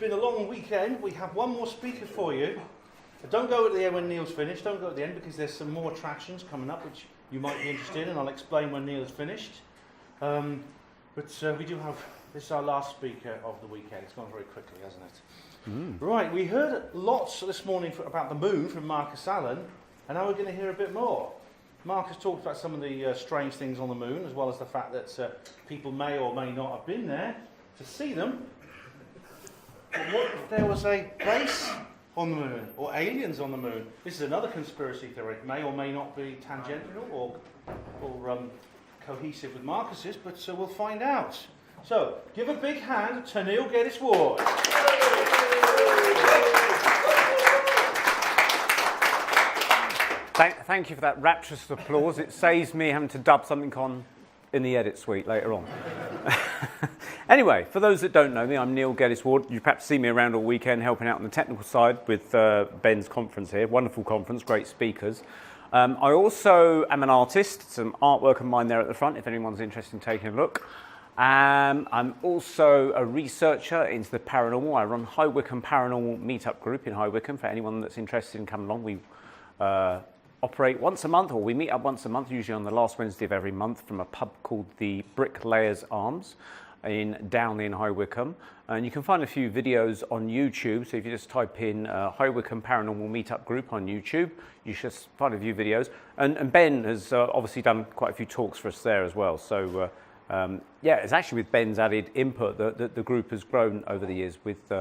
been a long weekend. We have one more speaker for you. Don't go at the end when Neil's finished. Don't go at the end because there's some more attractions coming up which you might be interested in. I'll explain when Neil's finished. But we do have, this is our last speaker of the weekend. It's gone very quickly, hasn't it? Right, we heard lots this morning about the moon from Marcus Allen, and now we're going to hear a bit more. Marcus talked about some of the strange things on the moon, as well as the fact that people may or may not have been there to see them. But what if there was a base on the moon, or aliens on the moon? This is another conspiracy theory. It may or may not be tangential or cohesive with Marcus's, but we'll find out. So, give a big hand to Neil Geddes-Ward. Thank you for that rapturous applause. It saves me having to dub something on in the edit suite later on. Anyway, for those that don't know me, I'm Neil Geddes-Ward. You perhaps see me around all weekend helping out on the technical side with Ben's conference here. Wonderful conference, great speakers. I also am an artist, some artwork of mine there at the front if anyone's interested in taking a look. I'm also a researcher into the paranormal. I run High Wycombe Paranormal Meetup group in High Wycombe. For anyone that's interested in coming along, we operate once a month, or we meet up once a month, usually on the last Wednesday of every month, from a pub called the Bricklayers Arms down in High Wycombe. And you can find a few videos on YouTube. So if you just type in High Wycombe Paranormal Meetup group on YouTube, you should find a few videos. And Ben has obviously done quite a few talks for us there as well. So yeah, it's actually with Ben's added input that the group has grown over the years with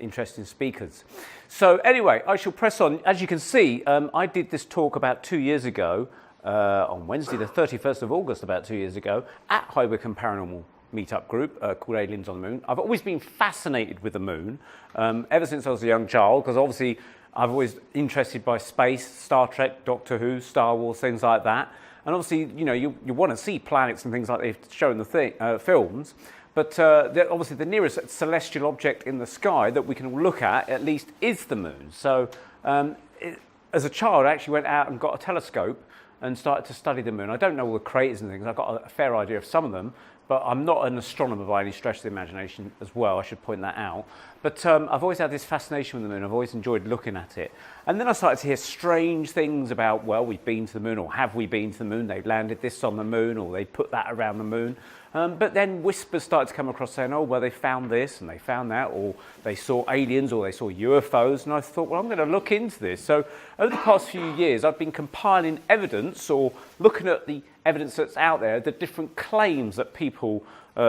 interesting speakers. So anyway, I shall press on. As you can see, I did this talk about 2 years ago, on Wednesday the 31st of August, about 2 years ago, at High Wycombe Paranormal Meetup group called Aliens on the Moon. I've always been fascinated with the moon, ever since I was a young child, because obviously I've always interested by space, Star Trek, Doctor Who, Star Wars, things like that. And obviously, you know, you want to see planets and things like they've shown in the films. But obviously the nearest celestial object in the sky that we can look at least, is the moon. So as a child, I actually went out and got a telescope and started to study the moon. I don't know all the craters and things. I've got a fair idea of some of them, but I'm not an astronomer by any stretch of the imagination as well. I should point that out. But I've always had this fascination with the moon. I've always enjoyed looking at it. And then I started to hear strange things about, well, we've been to the moon, or have we been to the moon? They've landed this on the moon, or they put that around the moon. But then whispers started to come across saying, oh, well, they found this and they found that, or they saw aliens, or they saw UFOs. And I thought, well, I'm going to look into this. So over the past few years, I've been compiling evidence, or looking at the evidence that's out there, the different claims that people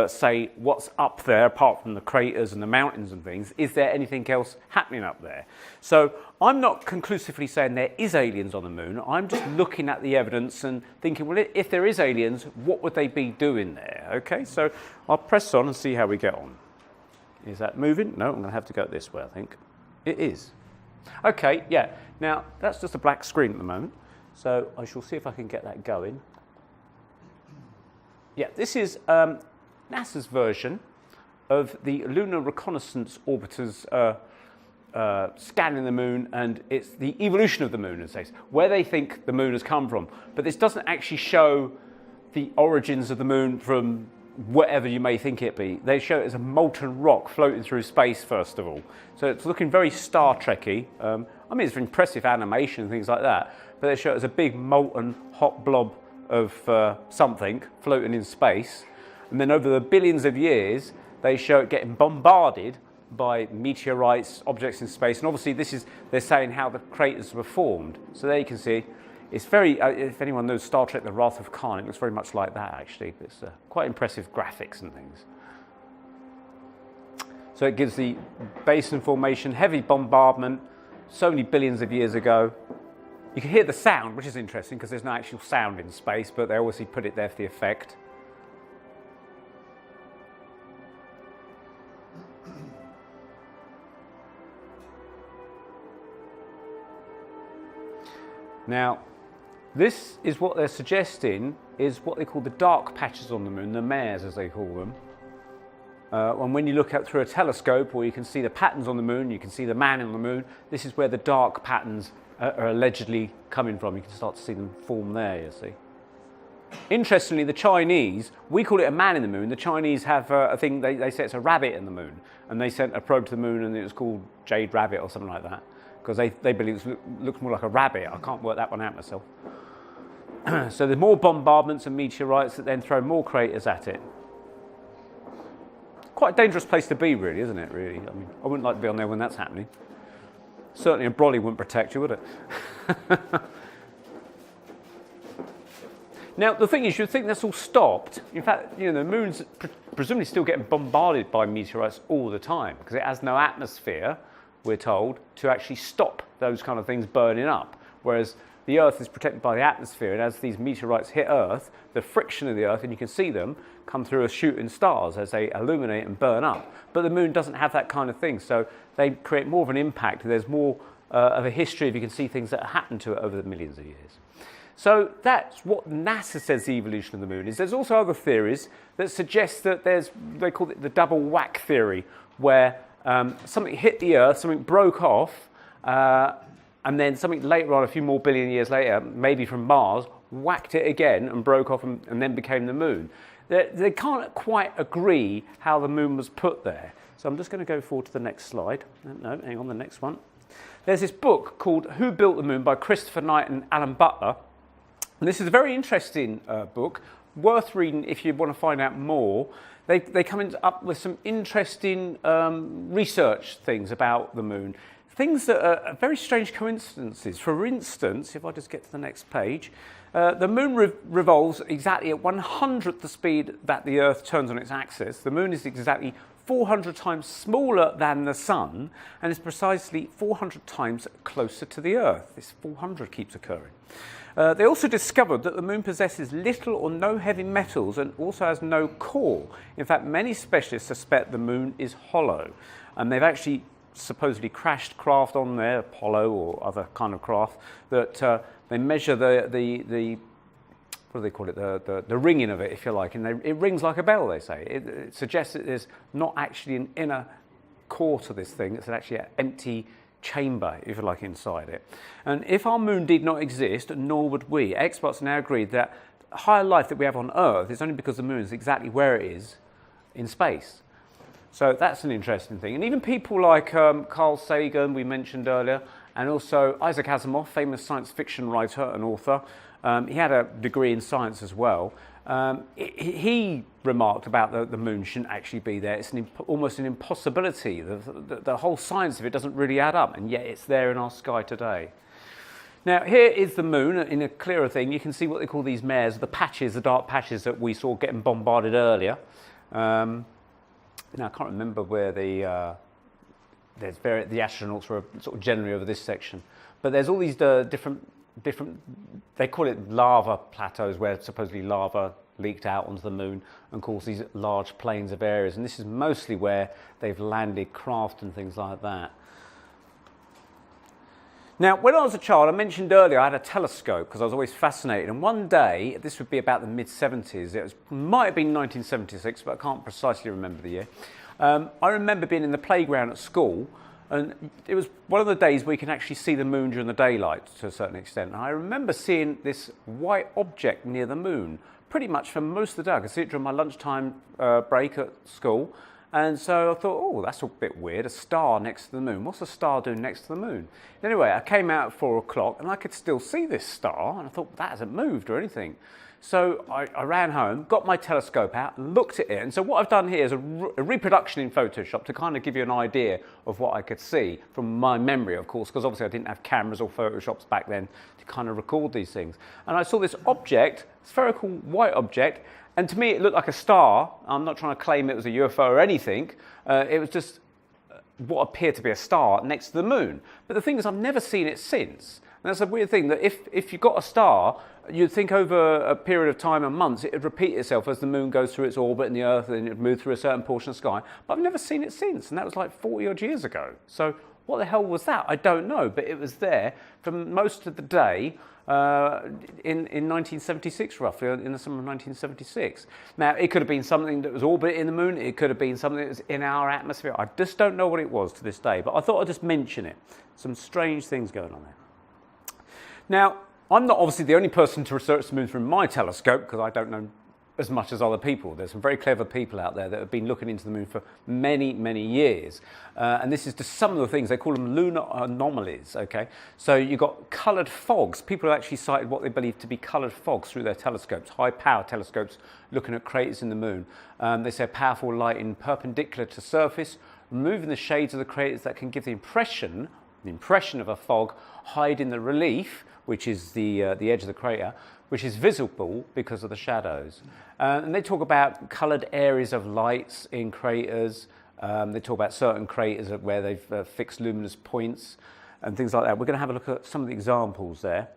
say what's up there, apart from the craters and the mountains and things. Is there anything else happening up there? So I'm not conclusively saying there is aliens on the moon. I'm just looking at the evidence and thinking, well, if there is aliens, what would they be doing there? Okay, so I'll press on and see how we get on. Is that moving? No, I'm going to have to go this way, I think. It is. Okay, yeah. Now, that's just a black screen at the moment. So I shall see if I can get that going. Yeah, this is NASA's version of the Lunar Reconnaissance Orbiter's scanning the moon, and it's the evolution of the moon, as they say, where they think the moon has come from. But this doesn't actually show the origins of the moon from whatever you may think it be. They show it as a molten rock floating through space, first of all. So it's looking very Star Trek-y. I mean, it's impressive animation and things like that, but they show it as a big molten hot blob of something floating in space. And then over the billions of years, they show it getting bombarded by meteorites, objects in space. And obviously they're saying how the craters were formed. So there you can see, it's very, if anyone knows Star Trek, The Wrath of Khan, it looks very much like that, actually. It's quite impressive graphics and things. So it gives the basin formation, heavy bombardment, so many billions of years ago. You can hear the sound, which is interesting because there's no actual sound in space, but they obviously put it there for the effect. Now, this is what they're suggesting is what they call the dark patches on the moon, the mares as they call them. And when you look out through a telescope, or you can see the patterns on the moon, you can see the man on the moon, this is where the dark patterns are allegedly coming from. You can start to see them form there, you see. Interestingly, the Chinese, we call it a man in the moon. The Chinese have a thing, they say it's a rabbit in the moon. And they sent a probe to the moon and it was called Jade Rabbit or something like that. Because they believe it looks more like a rabbit. I can't work that one out myself. So there's more bombardments and meteorites that then throw more craters at it. Quite a dangerous place to be, really, isn't it, really? I mean, I wouldn't like to be on there when that's happening. Certainly a brolly wouldn't protect you, would it? Now, the thing is, you'd think that's all stopped. In fact, the moon's presumably still getting bombarded by meteorites all the time because it has no atmosphere, we're told, to actually stop those kind of things burning up. Whereas the Earth is protected by the atmosphere, and as these meteorites hit Earth, the friction of the Earth, and you can see them, come through as shooting stars as they illuminate and burn up. But the moon doesn't have that kind of thing, so they create more of an impact. There's more of a history if you can see things that happened to it over the millions of years. So that's what NASA says the evolution of the moon is. There's also other theories that suggest that they call it the double whack theory, where something hit the Earth, something broke off, and then something later on, a few more billion years later, maybe from Mars, whacked it again and broke off and then became the moon. They can't quite agree how the moon was put there. So I'm just going to go forward to the next slide. No, hang on, the next one. There's this book called Who Built the Moon by Christopher Knight and Alan Butler. And this is a very interesting book, worth reading if you want to find out more. They come up with some interesting research things about the moon. Things that are very strange coincidences. For instance, if I just get to the next page, the moon revolves exactly at 100th the speed that the Earth turns on its axis. The moon is exactly 400 times smaller than the sun and is precisely 400 times closer to the Earth. This 400 keeps occurring. They also discovered that the moon possesses little or no heavy metals and also has no core. In fact, many specialists suspect the moon is hollow. And they've actually supposedly crashed craft on there, Apollo or other kind of craft, that they measure the what do they call it, the ringing of it, if you like, and it rings like a bell, they say. It suggests that there's not actually an inner core to this thing, it's actually an empty chamber, if you like, inside it. And if our moon did not exist, nor would we, experts now agree that higher life that we have on Earth is only because the moon is exactly where it is in space. So that's an interesting thing. And even people like Carl Sagan, we mentioned earlier, and also Isaac Asimov, famous science fiction writer and author. He had a degree in science as well. He remarked about the moon shouldn't actually be there. It's almost an impossibility. The whole science of it doesn't really add up, and yet it's there in our sky today. Now, here is the moon in a clearer thing. You can see what they call these mares, the patches, the dark patches that we saw getting bombarded earlier. Now, I can't remember where the astronauts were sort of generally over this section. But there's all these different, they call it lava plateaus, where supposedly lava leaked out onto the moon and caused these large plains of areas. And this is mostly where they've landed craft and things like that. Now, when I was a child, I mentioned earlier I had a telescope because I was always fascinated. And one day, this would be about the mid-70s, might have been 1976, but I can't precisely remember the year. I remember being in the playground at school, and it was one of the days where you can actually see the moon during the daylight to a certain extent. And I remember seeing this white object near the moon pretty much for most of the day. I could see it during my lunchtime break at school. And so I thought, oh, that's a bit weird, a star next to the moon. What's a star doing next to the moon? Anyway, I came out at 4 o'clock and I could still see this star, and I thought, that hasn't moved or anything. So I ran home, got my telescope out and looked at it. And so what I've done here is a reproduction in Photoshop to kind of give you an idea of what I could see from my memory, of course, because obviously I didn't have cameras or Photoshops back then to kind of record these things. And I saw this object, spherical white object, and to me it looked like a star. I'm not trying to claim it was a UFO or anything. It was just what appeared to be a star next to the moon. But the thing is, I've never seen it since. And that's a weird thing, that if you got a star, you'd think over a period of time and months it would repeat itself as the moon goes through its orbit and the Earth, and it would move through a certain portion of the sky. But I've never seen it since, and that was like 40 odd years ago. So what the hell was that? I don't know, but it was there for most of the day in 1976, roughly, in the summer of 1976. Now, it could have been something that was orbiting the moon. It could have been something that was in our atmosphere. I just don't know what it was to this day, but I thought I'd just mention it. Some strange things going on there. Now, I'm not obviously the only person to research the moon through my telescope, because I don't know as much as other people. There's some very clever people out there that have been looking into the moon for many, many years. And this is just some of the things, they call them lunar anomalies, okay? So you've got coloured fogs. People have actually cited what they believe to be coloured fogs through their telescopes, high-power telescopes looking at craters in the moon. They say powerful lighting perpendicular to surface, removing the shades of the craters that can give the impression of a fog hiding the relief, which is the edge of the crater, which is visible because of the shadows. And they talk about coloured areas of lights in craters. They talk about certain craters where they've fixed luminous points and things like that. We're going to have a look at some of the examples there.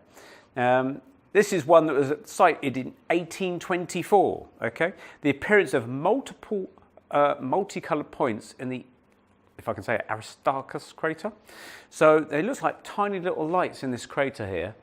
This is one that was cited in 1824. Okay, the appearance of multiple multicoloured points in the, if I can say it, Aristarchus Crater. So they look like tiny little lights in this crater here.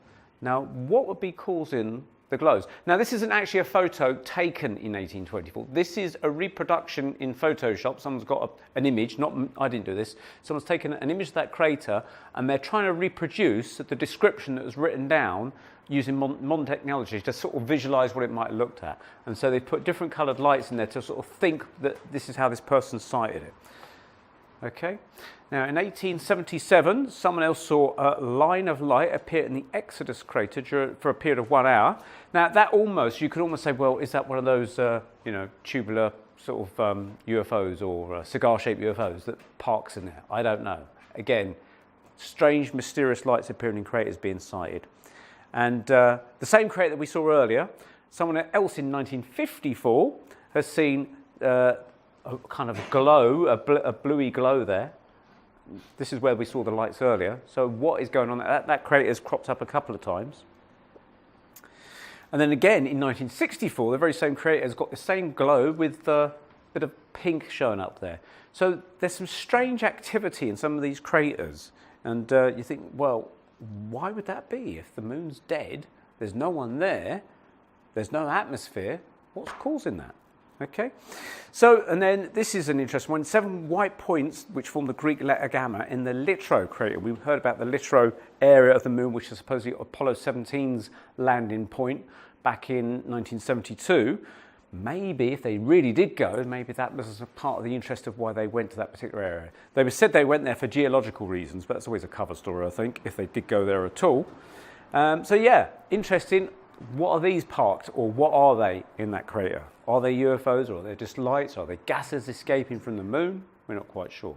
Now, what would be causing the glows? Now, this isn't actually a photo taken in 1824. This is a reproduction in Photoshop. Someone's got an image, I didn't do this. Someone's taken an image of that crater, and they're trying to reproduce the description that was written down using modern technology to sort of visualize what it might have looked at. And so they put different colored lights in there to sort of think that this is how this person sighted it. Okay. Now, in 1877, someone else saw a line of light appear in the Exodus crater for a period of 1 hour. Now, that you could almost say, well, is that one of those, tubular sort of UFOs or cigar-shaped UFOs that parks in there? I don't know. Again, strange, mysterious lights appearing in craters being sighted. And the same crater that we saw earlier, someone else in 1954 has seen a kind of glow, a bluey glow there. This is where we saw the lights earlier. So what is going on? That crater has cropped up a couple of times. And then again in 1964, the very same crater has got the same glow with a bit of pink showing up there. So there's some strange activity in some of these craters. And you think, well, why would that be? If the moon's dead, there's no one there, there's no atmosphere, what's causing that? Okay, so, and then this is an interesting one. 7 white points which form the Greek letter gamma in the Littrow crater. We've heard about the Littrow area of the moon, which is supposedly Apollo 17's landing point back in 1972. Maybe if they really did go, maybe that was a part of the interest of why they went to that particular area. They said they went there for geological reasons, but that's always a cover story, I think, if they did go there at all. So yeah, interesting. What are these parked, or what are they in that crater? Are they UFOs, or are they just lights? Are they gases escaping from the moon? We're not quite sure.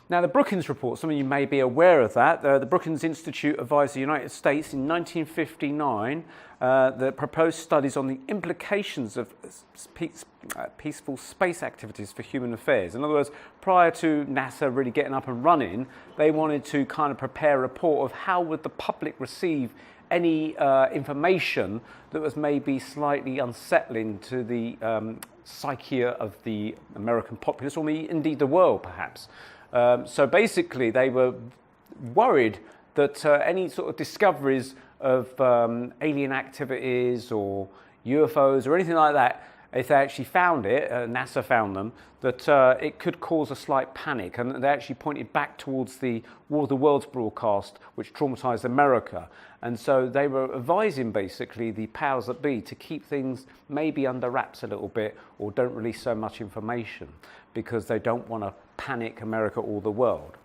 Now, the Brookings Report, some of you may be aware of that. The Brookings Institute advised the United States in 1959 that proposed studies on the implications of peaceful space activities for human affairs. In other words, prior to NASA really getting up and running, they wanted to kind of prepare a report of how would the public receive any information that was maybe slightly unsettling to the psyche of the American populace, or indeed the world, perhaps. So basically, they were worried that any sort of discoveries of alien activities or UFOs or anything like that, if they actually found it, NASA found them, that it could cause a slight panic. And they actually pointed back towards the War of the Worlds broadcast, which traumatized America. And so they were advising, basically, the powers that be to keep things maybe under wraps a little bit, or don't release so much information, because they don't want to panic America or the world.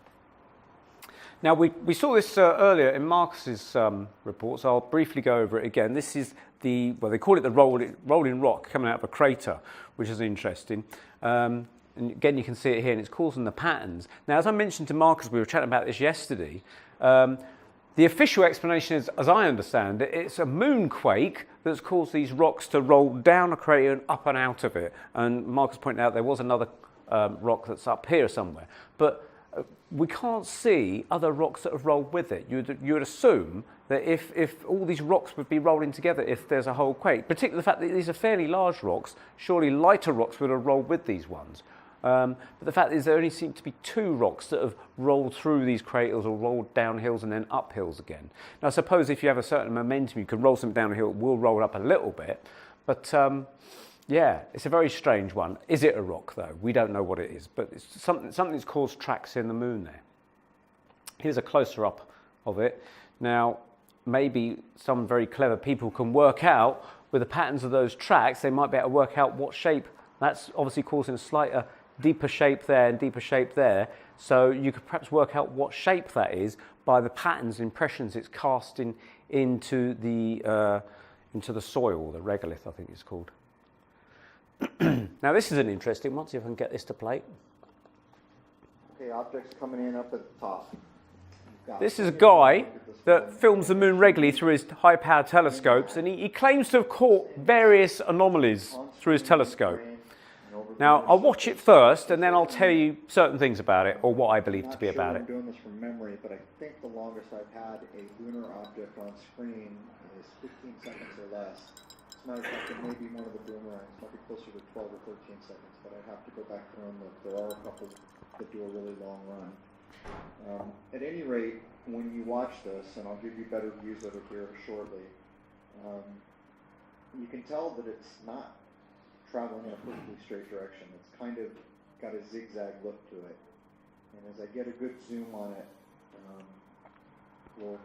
Now, we saw this earlier in Marcus's report, so I'll briefly go over it again. This is well, they call it the rolling rock coming out of a crater, which is interesting. And again, you can see it here, and it's causing the patterns. Now, as I mentioned to Marcus, we were chatting about this yesterday, the official explanation is, as I understand it, it's a moonquake that's caused these rocks to roll down a crater and up and out of it. And Marcus pointed out there was another rock that's up here somewhere. But we can't see other rocks that have rolled with it. You would assume that if all these rocks would be rolling together, if there's a whole quake, particularly the fact that these are fairly large rocks, surely lighter rocks would have rolled with these ones. But the fact is there only seem to be 2 rocks that have rolled through these craters or rolled down hills and then up hills again. Now, I suppose if you have a certain momentum, you can roll something down a hill, it will roll up a little bit. But yeah, it's a very strange one. Is it a rock, though? We don't know what it is, but it's something that's caused tracks in the moon there. Here's a closer up of it. Now, maybe some very clever people can work out with the patterns of those tracks, they might be able to work out what shape. That's obviously causing a slight deeper shape there and deeper shape there. So you could perhaps work out what shape that is by the patterns, impressions it's casting into the soil, the regolith, I think it's called. Now this is an interesting one. See if I can get this to play. Okay, objects coming in up at the top. This is a guy that films the moon regularly through his high-powered telescopes, and he claims to have caught various anomalies through his telescope. Now, I'll watch it first, and then I'll tell you certain things about it, or what I believe to be about it. I'm doing this from memory, but I think the longest I've had a lunar object on screen is 15 seconds or less. As a matter of fact, it may be one of the boomerangs, might be closer to 12 or 13 seconds, but I'd have to go back through them. There are a couple that do a really long run. At any rate, when you watch this, and I'll give you better views of it here shortly, you can tell that it's not traveling in a perfectly straight direction. It's kind of got a zigzag look to it. And as I get a good zoom on it, we'll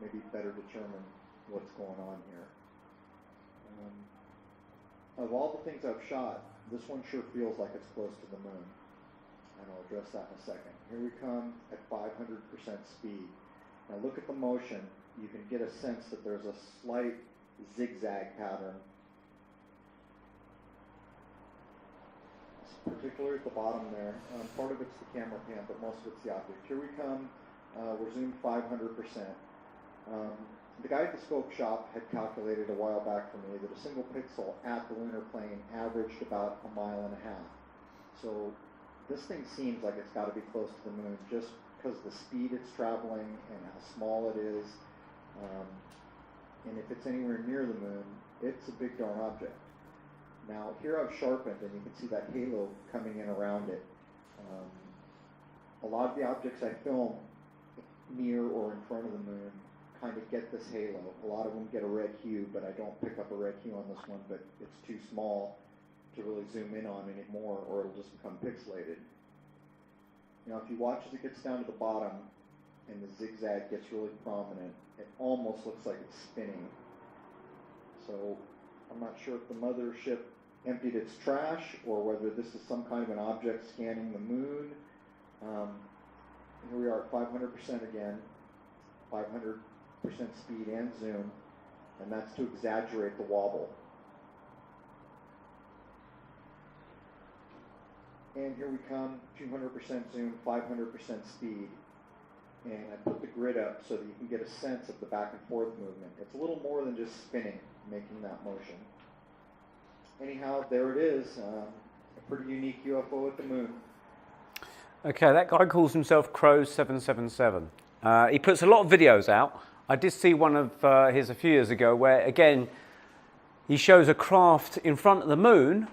maybe better determine what's going on here. Of all the things I've shot, this one sure feels like it's close to the moon. And I'll address that in a second. Here we come at 500% speed. Now look at the motion. You can get a sense that there's a slight zigzag pattern, particularly at the bottom there. Part of it's the camera pan, but most of it's the object. Here we come. We're zoomed 500%. The guy at the scope shop had calculated a while back for me that a single pixel at the lunar plane averaged about 1.5 miles. So this thing seems like it's got to be close to the moon just because of the speed it's traveling and how small it is. And if it's anywhere near the moon, it's a big darn object. Now here I've sharpened and you can see that halo coming in around it. A lot of the objects I film near or in front of the moon kind of get this halo. A lot of them get a red hue, but I don't pick up a red hue on this one, but it's too small to really zoom in on anymore, or it'll just become pixelated. Now if you watch as it gets down to the bottom and the zigzag gets really prominent, it almost looks like it's spinning. So I'm not sure if the mothership emptied its trash or whether this is some kind of an object scanning the moon. Here we are at 500% again, 500% speed and zoom, and that's to exaggerate the wobble. And here we come, 200% zoom, 500% speed. And I put the grid up so that you can get a sense of the back and forth movement. It's a little more than just spinning, making that motion. Anyhow, there it is, a pretty unique UFO at the moon. Okay, that guy calls himself Crow777. He puts a lot of videos out. I did see one of his a few years ago where, again, he shows a craft in front of the moon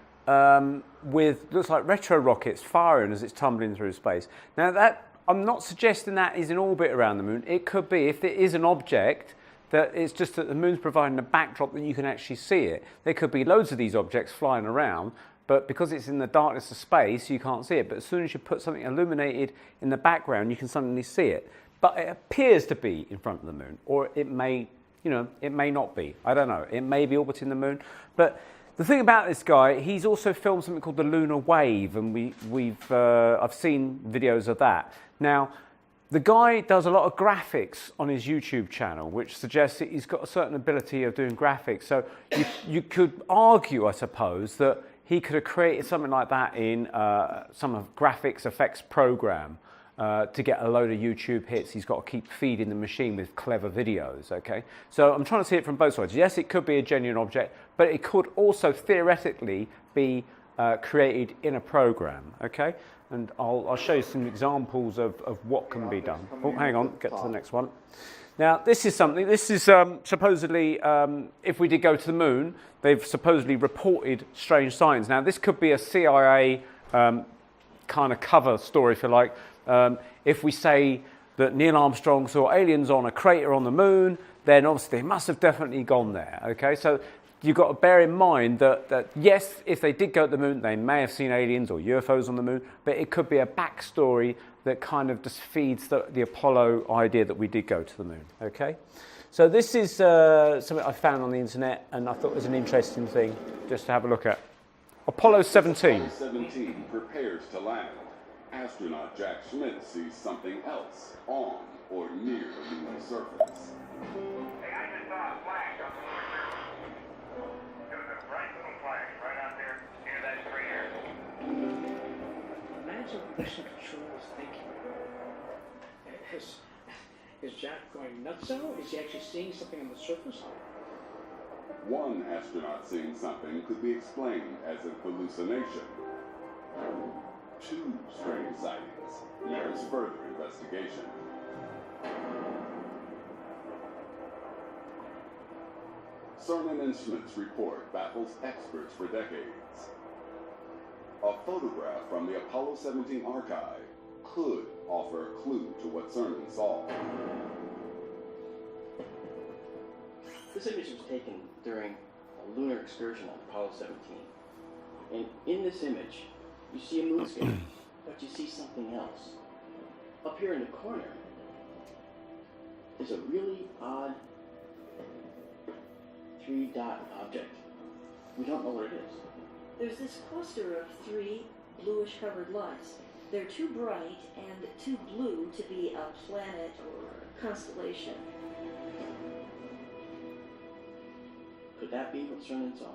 with, looks like retro rockets firing as it's tumbling through space. Now, that I'm not suggesting that is in orbit around the moon. It could be, if there is an object, that it's just that the moon's providing a backdrop that you can actually see it. There could be loads of these objects flying around, but because it's in the darkness of space, you can't see it. But as soon as you put something illuminated in the background, you can suddenly see it. But it appears to be in front of the moon, or it may, it may not be. I don't know. It may be orbiting the moon. But the thing about this guy, he's also filmed something called the Lunar Wave, and I've seen videos of that. Now, the guy does a lot of graphics on his YouTube channel, which suggests that he's got a certain ability of doing graphics. So you could argue, I suppose, that he could have created something like that in some of graphics effects program to get a load of YouTube hits. He's got to keep feeding the machine with clever videos, okay? So I'm trying to see it from both sides. Yes, it could be a genuine object, but it could also theoretically be created in a program, okay? And I'll show you some examples of what can be done. Oh, hang on, get to the next one. Now, this is something, this is supposedly, if we did go to the moon, they've supposedly reported strange signs. Now, this could be a CIA kind of cover story, if you like. If we say that Neil Armstrong saw aliens on a crater on the moon, then obviously they must have definitely gone there, okay? So you've got to bear in mind that yes, if they did go to the moon, they may have seen aliens or UFOs on the moon, but it could be a backstory that kind of just feeds the Apollo idea that we did go to the moon, okay? So this is something I found on the internet, and I thought it was an interesting thing just to have a look at. Apollo 17. Apollo 17 prepares to land. Astronaut Jack Schmidt sees something else on or near the lunar surface. Hey, I just saw a flash on the lunar surface. It was a bright little flash right out there near that crater. Imagine what mission control is thinking. Is Jack going nuts out? Is he actually seeing something on the surface? One astronaut seeing something could be explained as a hallucination. Two strange sightings merits further investigation. Cernan and Schmidt's report baffles experts for decades. A photograph from the Apollo 17 archive could offer a clue to what Cernan saw. This image was taken during a lunar excursion on Apollo 17. And in this image, you see a moonscape, but you see something else. Up here in the corner, there's a really odd 3-dot object. We don't know what it is. There's this cluster of 3 bluish covered lights. They're too bright and too blue to be a planet or a constellation. Could that be what Cernan saw?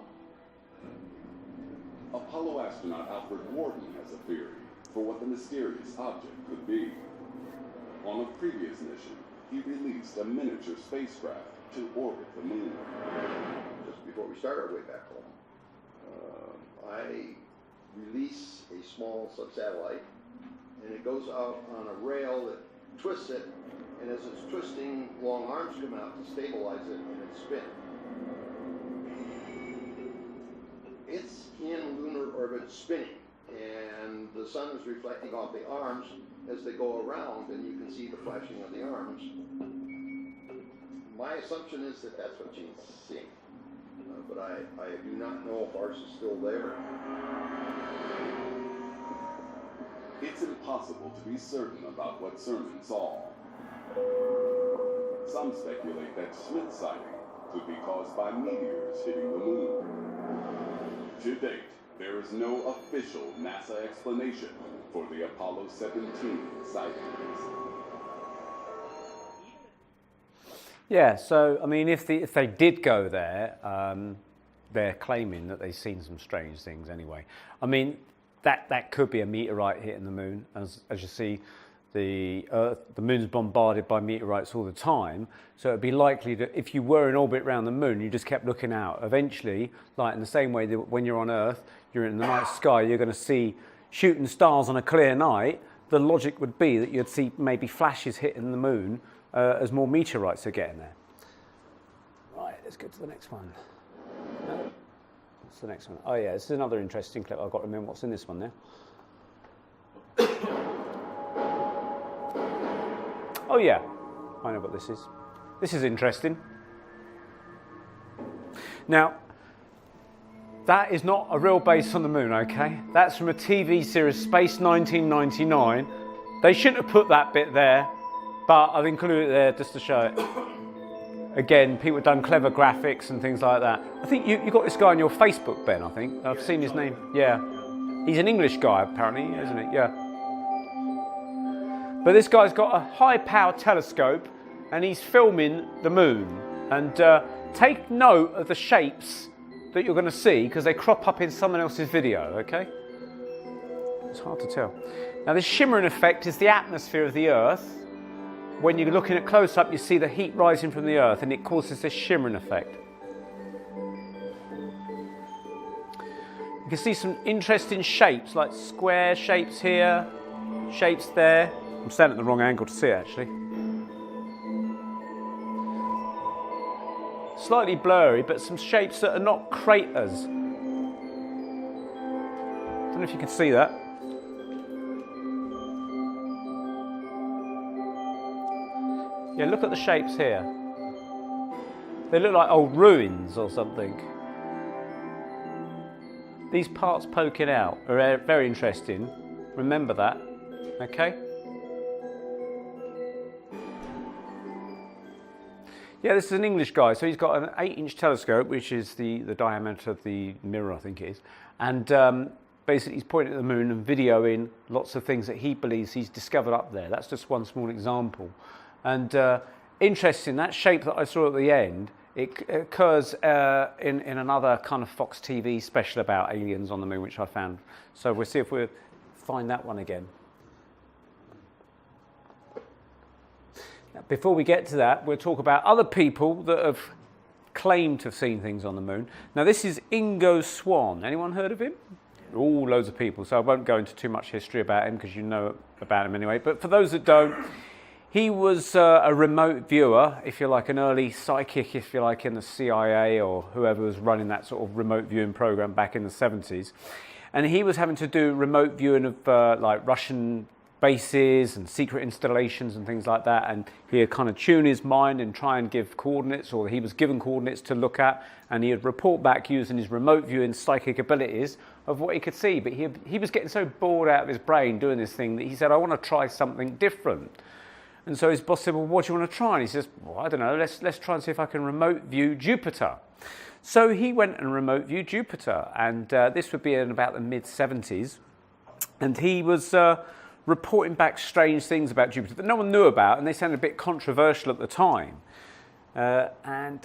Apollo astronaut Alfred Worden has a theory for what the mysterious object could be. On a previous mission, he released a miniature spacecraft to orbit the moon. Just before we start our way back home, I release a small subsatellite, and it goes out on a rail that twists it, and as it's twisting, long arms come out to stabilize it and it spins. It's in lunar orbit spinning, and the sun is reflecting off the arms as they go around, and you can see the flashing of the arms. My assumption is that that's what Gene's seeing, but I do not know if ours is still there. It's impossible to be certain about what Cernan saw. Some speculate that Schmidt's sighting could be caused by meteors hitting the moon. To date, there is no official NASA explanation for the Apollo 17 sightings. Yeah, so, I mean, if they did go there, they're claiming that they've seen some strange things anyway. I mean, that could be a meteorite hitting the moon. As you see, the moon's bombarded by meteorites all the time, so it'd be likely that if you were in orbit around the moon, you just kept looking out. Eventually, like in the same way that when you're on Earth, you're in the night sky, you're going to see shooting stars on a clear night. The logic would be that you'd see maybe flashes hitting the moon as more meteorites are getting there. Right, let's go to the next one. No? What's the next one? Oh yeah, this is another interesting clip. I've got to remember what's in this one now. Oh yeah, I know what this is. This is interesting. Now, that is not a real base on the moon, okay? That's from a TV series, Space 1999. They shouldn't have put that bit there, but I've included it there just to show it. Again, people have done clever graphics and things like that. I think you got this guy on your Facebook, Ben, I think. I've seen his name. Yeah. He's an English guy, apparently, isn't he? Yeah. But this guy's got a high-power telescope, and he's filming the moon. And take note of the shapes that you're going to see, because they crop up in someone else's video, okay? It's hard to tell. Now, this shimmering effect is the atmosphere of the Earth. When you're looking at close-up, you see the heat rising from the Earth, and it causes this shimmering effect. You can see some interesting shapes, like square shapes here, shapes there. I'm standing at the wrong angle to see it, actually. Slightly blurry, but some shapes that are not craters. Don't know if you can see that. Yeah, look at the shapes here. They look like old ruins or something. These parts poking out are very interesting. Remember that, okay? Yeah, this is an English guy. So he's got an 8-inch telescope, which is the diameter of the mirror, I think it is. And basically he's pointing at the moon and videoing lots of things that he believes he's discovered up there. That's just one small example. And interesting, that shape that I saw at the end, it occurs in another kind of Fox TV special about aliens on the moon, which I found. So we'll see if we find that one again. Now, before we get to that, we'll talk about other people that have claimed to have seen things on the moon. Now, this is Ingo Swann. Anyone heard of him? Loads of people, so I won't go into too much history about him because you know about him anyway. But for those that don't, he was a remote viewer, if you like, an early psychic, if you like, in the CIA or whoever was running that sort of remote viewing program back in the 70s. And he was having to do remote viewing of like Russian bases and secret installations and things like that, and he'd kind of tune his mind and try and give coordinates, or he was given coordinates to look at, and he'd report back using his remote viewing psychic abilities of what he could see. But he was getting so bored out of his brain doing this thing that he said, I want to try something different. And so his boss said, well, what do you want to try? And he says, well, I don't know, let's try and see if I can remote view Jupiter. So he went and remote viewed Jupiter, and this would be in about the mid-70s, and he was reporting back strange things about Jupiter that no one knew about, and they sounded a bit controversial at the time. And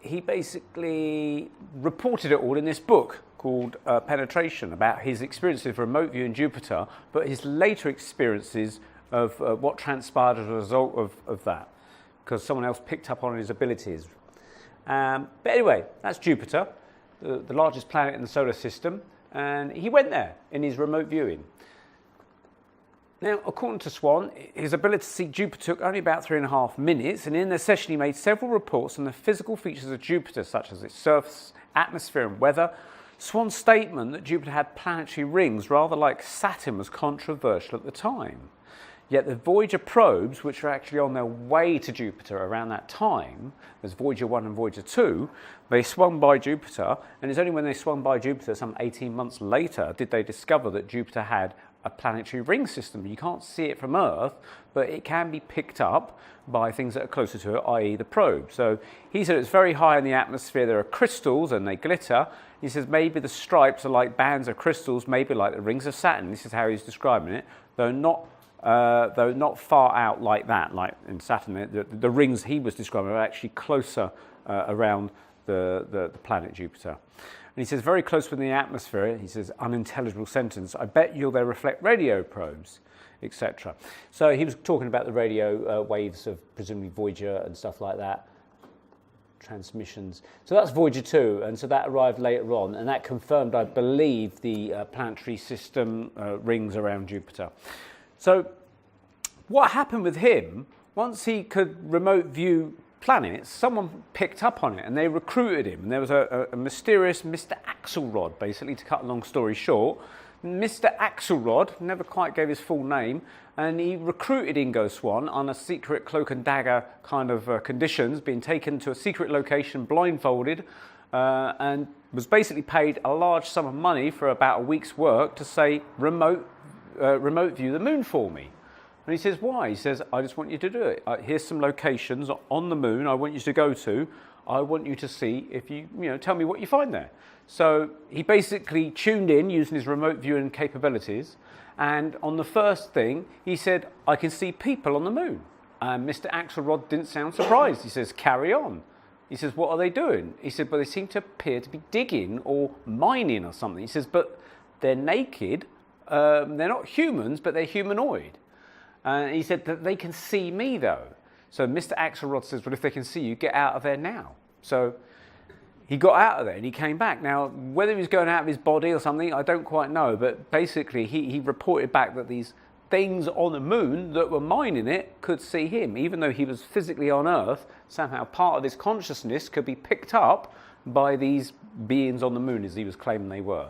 he basically reported it all in this book called Penetration, about his experiences of remote viewing Jupiter, but his later experiences of what transpired as a result of that, because someone else picked up on his abilities. But anyway, that's Jupiter, the largest planet in the solar system, and he went there in his remote viewing. Now, according to Swann, his ability to see Jupiter took only about 3.5 minutes, and in the session he made several reports on the physical features of Jupiter, such as its surface, atmosphere and weather. Swann's statement that Jupiter had planetary rings, rather like Saturn, was controversial at the time. Yet the Voyager probes, which were actually on their way to Jupiter around that time, there's Voyager 1 and Voyager 2, they swung by Jupiter, and it's only when they swung by Jupiter some 18 months later did they discover that Jupiter had a planetary ring system. You can't see it from Earth, but it can be picked up by things that are closer to it, i.e. the probe. So he said it's very high in the atmosphere, there are crystals and they glitter. He says maybe the stripes are like bands of crystals, maybe like the rings of Saturn. This is how he's describing it, though not far out like that, like in Saturn. The rings he was describing are actually closer around the planet Jupiter. And he says, very close within the atmosphere, he says, unintelligible sentence, I bet you'll they reflect radio probes, etc. So he was talking about the radio waves of presumably Voyager and stuff like that, transmissions. So that's Voyager 2, and so that arrived later on, and that confirmed, I believe, the planetary system rings around Jupiter. So what happened with him, once he could remote view planets, someone picked up on it and they recruited him. And there was a mysterious Mr. Axelrod, basically, to cut a long story short. Mr. Axelrod never quite gave his full name, and he recruited Ingo Swann on a secret cloak and dagger kind of conditions, being taken to a secret location blindfolded, and was basically paid a large sum of money for about a week's work to say, remote view the moon for me. And he says, why? He says, I just want you to do it. Here's some locations on the moon I want you to go to. I want you to see if you tell me what you find there. So he basically tuned in using his remote viewing capabilities. And on the first thing, he said, I can see people on the moon. And Mr. Axelrod didn't sound surprised. He says, carry on. He says, what are they doing? He said, but they seem to appear to be digging or mining or something. He says, but they're naked. They're not humans, but they're humanoid. He said that they can see me, though. So Mr. Axelrod says, well, if they can see you, get out of there now. So he got out of there and he came back. Now, whether he was going out of his body or something, I don't quite know. But basically, he reported back that these things on the moon that were mining it could see him. Even though he was physically on Earth, somehow part of his consciousness could be picked up by these beings on the moon, as he was claiming they were.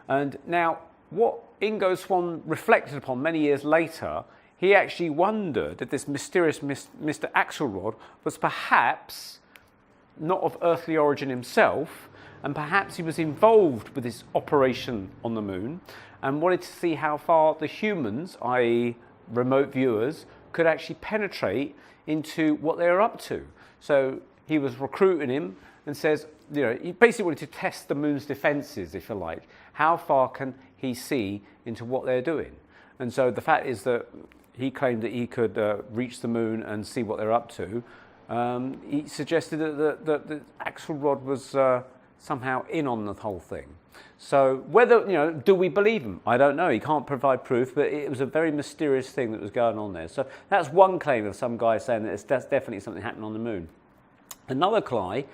And now, what Ingo Swann reflected upon many years later, he actually wondered if this mysterious Mr. Axelrod was perhaps not of earthly origin himself, and perhaps he was involved with this operation on the moon and wanted to see how far the humans, i.e. remote viewers, could actually penetrate into what they were up to. So he was recruiting him and says, you know, he basically wanted to test the moon's defences, if you like. How far can he see into what they're doing? And so the fact is that he claimed that he could reach the moon and see what they're up to. He suggested that the Axelrod was somehow in on the whole thing. So whether, you know, do we believe him? I don't know. He can't provide proof, but it was a very mysterious thing that was going on there. So that's one claim of some guy saying that that's definitely something happening on the moon. Another claim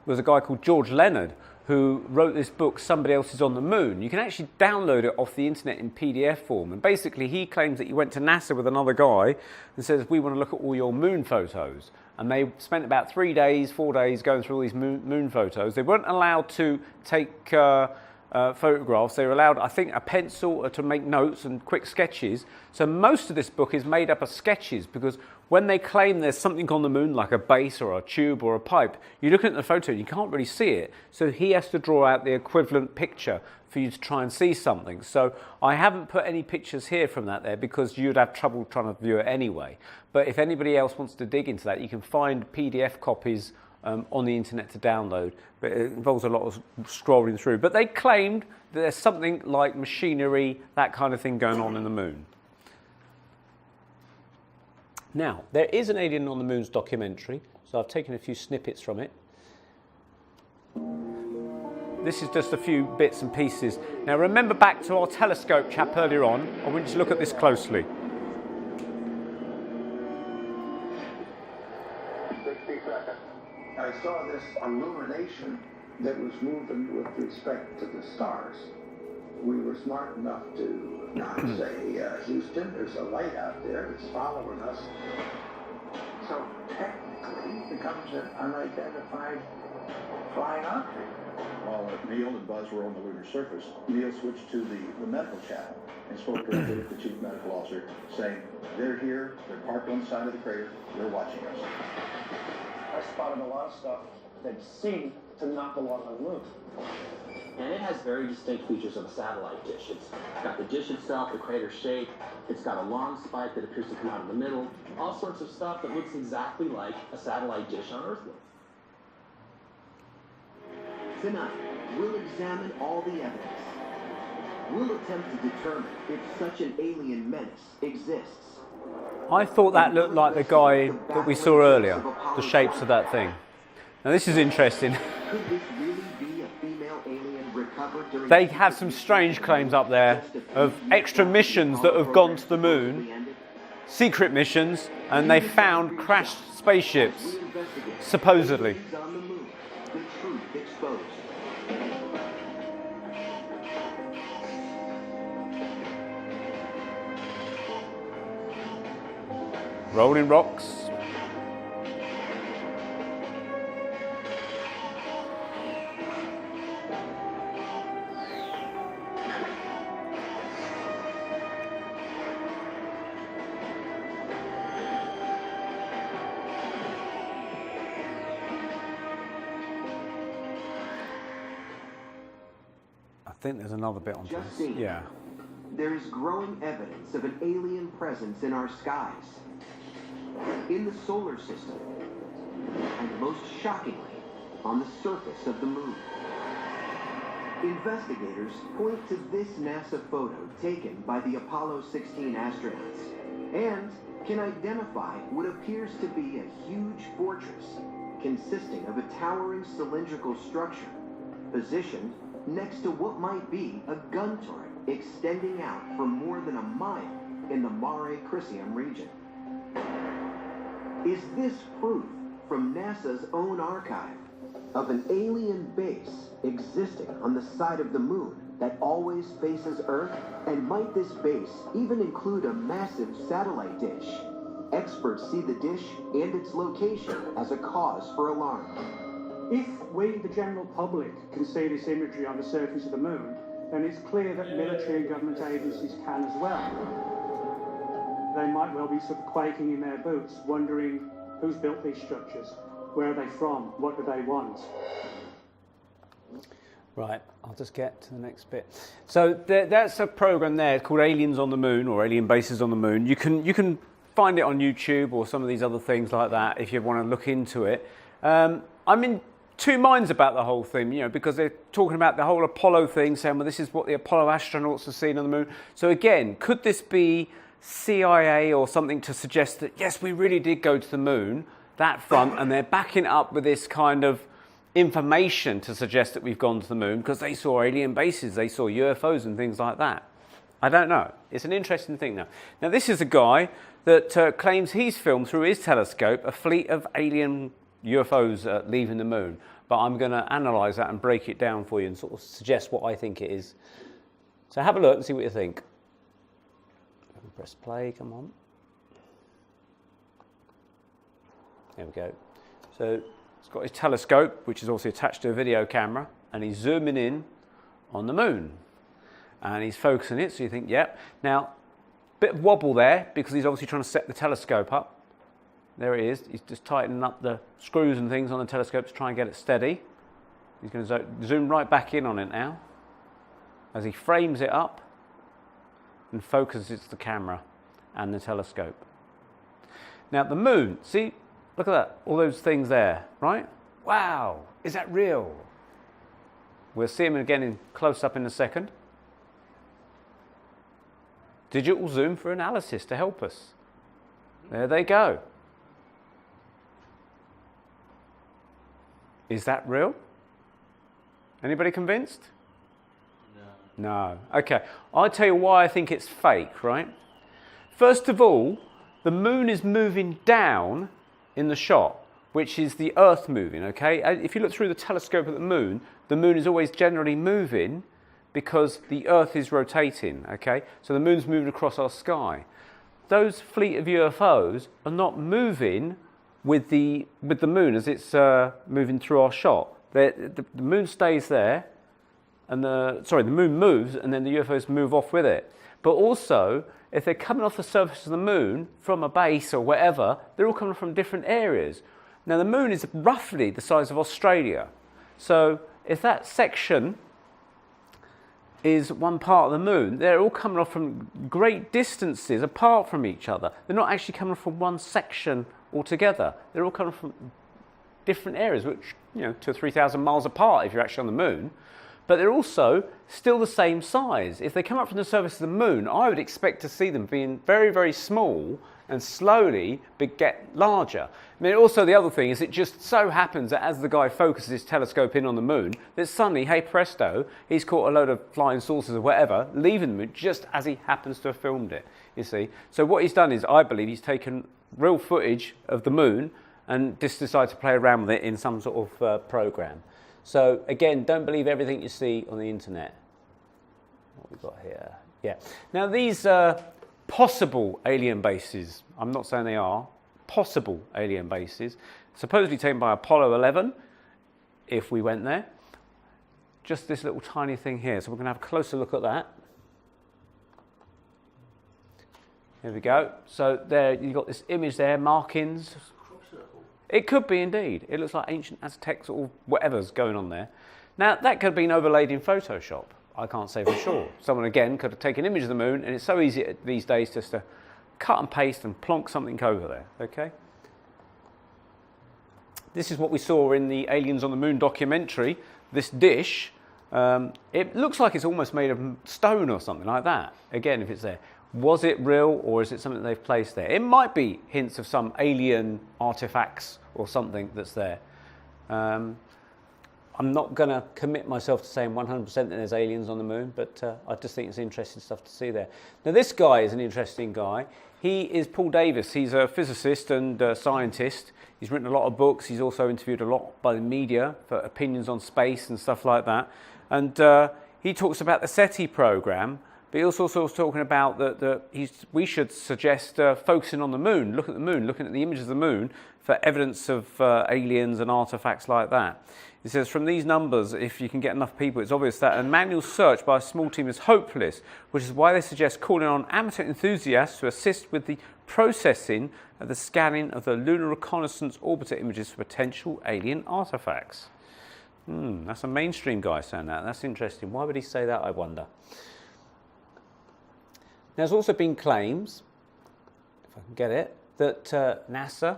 was a guy called George Leonard, who wrote this book, Somebody Else is on the Moon. You can actually download it off the internet in PDF form. And basically he claims that he went to NASA with another guy and says, we want to look at all your moon photos. And they spent about 4 days going through all these moon photos. They weren't allowed to take photographs. They were allowed, I think, a pencil to make notes and quick sketches. So most of this book is made up of sketches, because when they claim there's something on the moon, like a base or a tube or a pipe, you look at the photo and you can't really see it. So he has to draw out the equivalent picture for you to try and see something. So I haven't put any pictures here from that there, because you'd have trouble trying to view it anyway. But if anybody else wants to dig into that, you can find PDF copies on the internet to download, but it involves a lot of scrolling through. But they claimed that there's something like machinery, that kind of thing going on in the moon. Now, there is an Alien on the Moon's documentary, so I've taken a few snippets from it. This is just a few bits and pieces. Now remember back to our telescope chap earlier on. I want you to look at this closely. I saw this illumination that was moving with respect to the stars. We were smart enough to not say, Houston, there's a light out there that's following us. So technically it becomes an unidentified flying object. While Neil and Buzz were on the lunar surface, Neil switched to the medical channel and spoke directly with the chief medical officer, saying, they're here, they're parked on the side of the crater, they're watching us. I spotted a lot of stuff that seemed to not belong on the moon. And it has very distinct features of a satellite dish. It's got the dish itself, the crater shape. It's got a long spike that appears to come out of the middle. All sorts of stuff that looks exactly like a satellite dish on Earth would. Tonight, we'll examine all the evidence. We'll attempt to determine if such an alien menace exists. I thought that looked like the guy that we saw earlier, the shapes of that thing. Now this is interesting. Could this really be a female alien recovered during... They have some strange claims up there of extra missions that have gone to the moon, secret missions, and they found crashed spaceships, supposedly. The truth exposed. Rolling rocks. I think there's another bit on this. Yeah. There is growing evidence of an alien presence in our skies, in the solar system, and most shockingly, on the surface of the moon. Investigators point to this NASA photo taken by the Apollo 16 astronauts and can identify what appears to be a huge fortress consisting of a towering cylindrical structure positioned next to what might be a gun turret extending out for more than a mile in the Mare Crisium region. Is this proof from NASA's own archive of an alien base existing on the side of the moon that always faces Earth? And might this base even include a massive satellite dish? Experts see the dish and its location as a cause for alarm. If we, the general public, can see this imagery on the surface of the moon, then it's clear that military and government agencies can as well. They might well be sort of quaking in their boots, wondering who's built these structures, where are they from, what do they want? Right, I'll just get to the next bit. So that's a program there called Aliens on the Moon, or Alien Bases on the Moon. You can find it on YouTube or some of these other things like that if you want to look into it. I'm in two minds about the whole thing, because they're talking about the whole Apollo thing, saying, well, this is what the Apollo astronauts have seen on the moon. So again, could this be CIA or something to suggest that, yes, we really did go to the moon, that front, and they're backing it up with this kind of information to suggest that we've gone to the moon because they saw alien bases, they saw UFOs and things like that. I don't know. It's an interesting thing now. Now, this is a guy that claims he's filmed through his telescope a fleet of alien UFOs leaving the moon. But I'm going to analyse that and break it down for you and sort of suggest what I think it is. So have a look and see what you think. Press play, come on. There we go. So he's got his telescope, which is also attached to a video camera, and he's zooming in on the moon. And he's focusing it, so you think, yep. Now, bit of wobble there, because he's obviously trying to set the telescope up. There it is. He's just tightening up the screws and things on the telescope to try and get it steady. He's going to zoom right back in on it now, as he frames it up and focuses the camera and the telescope. Now, the moon, see, look at that, all those things there, right? Wow, is that real? We'll see him again in close-up in a second. Digital zoom for analysis to help us. There they go. Is that real? Anybody convinced? No. Okay, I'll tell you why I think it's fake, right? First of all, the moon is moving down in the shot, which is the Earth moving, okay? If you look through the telescope at the moon is always generally moving because the Earth is rotating, okay? So the moon's moving across our sky. Those fleet of UFOs are not moving with the moon as it's moving through our shot. The moon stays there, and the moon moves, and then the UFOs move off with it. But also, if they're coming off the surface of the moon from a base or wherever, they're all coming from different areas. Now, the moon is roughly the size of Australia. So if that section is one part of the moon, they're all coming off from great distances apart from each other. They're not actually coming from one section altogether. They're all coming from different areas, which, 2,000 or 3,000 miles apart if you're actually on the moon. But they're also still the same size. If they come up from the surface of the moon, I would expect to see them being very, very small and slowly get larger. I mean, also the other thing is it just so happens that as the guy focuses his telescope in on the moon, that suddenly, hey presto, he's caught a load of flying saucers or whatever, leaving the moon just as he happens to have filmed it, you see. So what he's done is, I believe, he's taken real footage of the moon and just decided to play around with it in some sort of program. So again, don't believe everything you see on the internet. What we've got here. Yeah. Now these possible alien bases, I'm not saying they are, possible alien bases, supposedly taken by Apollo 11, if we went there. Just this little tiny thing here. So we're going to have a closer look at that. Here we go. So there you've got this image there, markings. It could be indeed. It looks like ancient Aztecs or whatever's going on there. Now, that could have been overlaid in Photoshop. I can't say for sure. Someone, again, could have taken an image of the moon, and it's so easy these days just to cut and paste and plonk something over there, okay? This is what we saw in the Aliens on the Moon documentary, this dish. It looks like it's almost made of stone or something like that, again, if it's there. Was it real, or is it something they've placed there? It might be hints of some alien artifacts or something that's there. I'm not going to commit myself to saying 100% that there's aliens on the moon, but I just think it's interesting stuff to see there. Now, this guy is an interesting guy. He is Paul Davis. He's a physicist and scientist. He's written a lot of books. He's also interviewed a lot by the media for opinions on space and stuff like that. And he talks about the SETI program. But he also was talking about that we should suggest focusing on the moon, looking at the images of the moon for evidence of aliens and artifacts like that. He says, from these numbers, if you can get enough people, it's obvious that a manual search by a small team is hopeless, which is why they suggest calling on amateur enthusiasts to assist with the processing of the scanning of the Lunar Reconnaissance Orbiter images for potential alien artifacts. That's a mainstream guy saying that. That's interesting. Why would he say that, I wonder? There's also been claims, if I can get it, that NASA,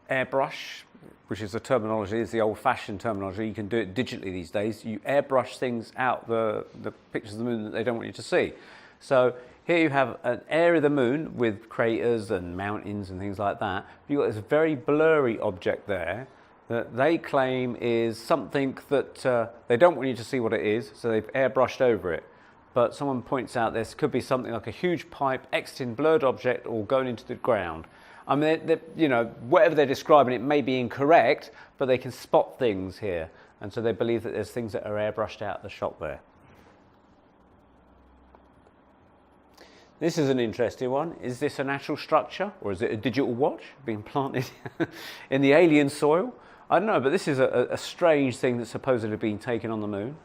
Airbrush, which is the terminology, is the old-fashioned terminology. You can do it digitally these days. You airbrush things out, the pictures of the moon that they don't want you to see. So here you have an area of the moon with craters and mountains and things like that. You've got this very blurry object there that they claim is something that they don't want you to see what it is, so they've airbrushed over it. But someone points out this could be something like a huge pipe exiting blurred object or going into the ground. I mean, you know, whatever they're describing, it may be incorrect, but they can spot things here. And so they believe that there's things that are airbrushed out of the shot there. This is an interesting one. Is this a natural structure, or is it a digital watch being planted in the alien soil? I don't know, but this is a strange thing that's supposedly been taken on the moon.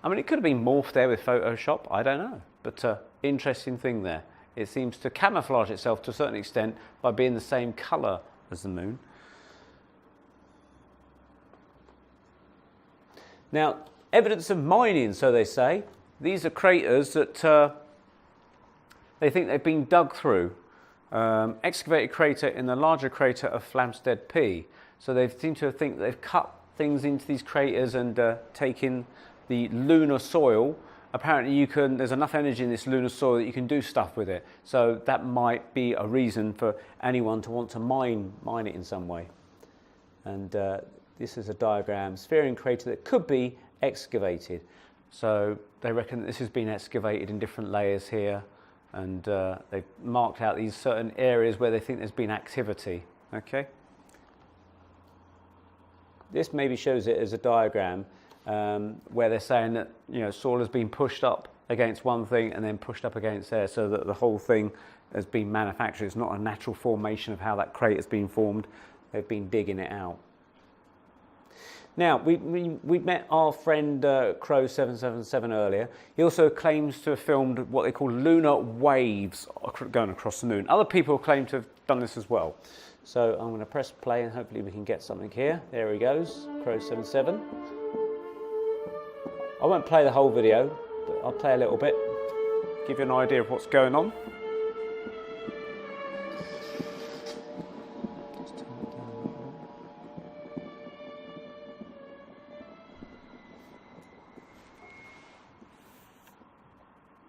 I mean, it could have been morphed there with Photoshop, I don't know. But interesting thing there. It seems to camouflage itself to a certain extent by being the same colour as the moon. Now, evidence of mining, so they say. These are craters that they think they've been dug through. Excavated crater in the larger crater of Flamstead P. So they seem to think they've cut things into these craters and taken the lunar soil. Apparently there's enough energy in this lunar soil that you can do stuff with it. So that might be a reason for anyone to want to mine it in some way. And this is a diagram, Spherian crater that could be excavated. So they reckon that this has been excavated in different layers here, and they've marked out these certain areas where they think there's been activity. Okay. This maybe shows it as a diagram where they're saying that, you know, soil has been pushed up against one thing and then pushed up against there, so that the whole thing has been manufactured. It's not a natural formation of how that crate has been formed. They've been digging it out. Now, we met our friend Crow777 earlier. He also claims to have filmed what they call lunar waves going across the moon. Other people claim to have done this as well. So I'm going to press play and hopefully we can get something here. There he goes, Crow77. I won't play the whole video, but I'll play a little bit, give you an idea of what's going on.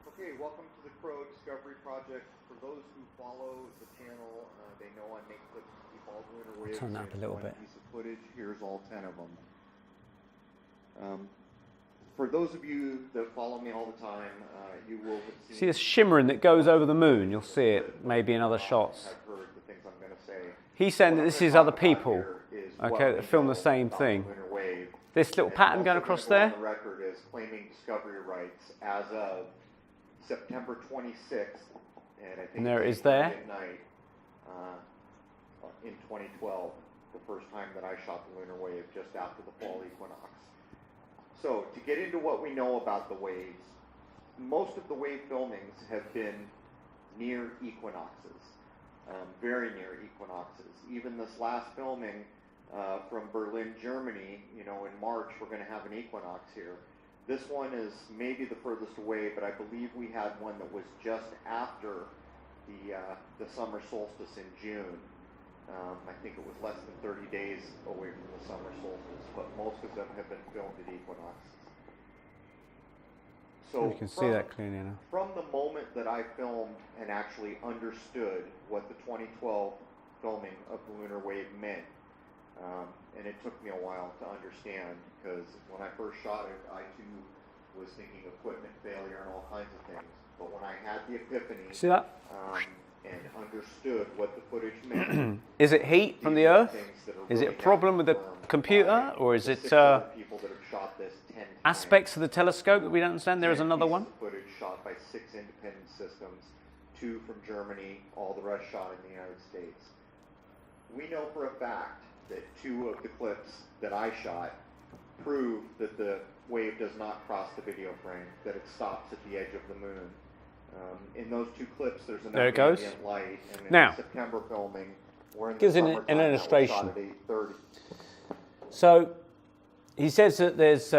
Okay, welcome to the Crow Discovery Project. For those who follow the channel, they know I make clips to keep all lunar waves. Turn that up a little bit. Piece of footage. Here's all 10 of them. For those of you that follow me all the time, you will see this shimmering that goes over the moon. You'll see it maybe in other shots. I've heard the things I'm going to say. He's saying that this is other people, okay, that film the same thing. This little pattern going across there. The record is claiming discovery rights as of September 26th, and there it is there. Midnight in 2012, the first time that I shot the lunar wave just after the fall equinox. So, to get into what we know about the waves, most of the wave filmings have been near equinoxes, very near equinoxes. Even this last filming from Berlin, Germany, you know, in March, we're going to have an equinox here. This one is maybe the furthest away, but I believe we had one that was just after the summer solstice in June. I think it was less than 30 days away from the summer solstice, but most of them have been filmed at equinoxes. So you can see that clearly now. From the moment that I filmed and actually understood what the 2012 filming of the lunar wave meant, and it took me a while to understand, because when I first shot it, I too was thinking equipment failure and all kinds of things. But when I had the epiphany, see that? And understood what the footage meant. Is it heat from the Earth? Is it a problem with the computer, or is it aspects of the telescope that we don't understand? There is another one. Footage shot by 6 independent systems, 2 from Germany, all the rest shot in the United States. We know for a fact that 2 of the clips that I shot prove that the wave does not cross the video frame, that it stops at the edge of the moon. In those 2 clips, there's enough ambient light, and in the September filming, we're in the summertime, an illustration. Shot at 8:30. So he says that there's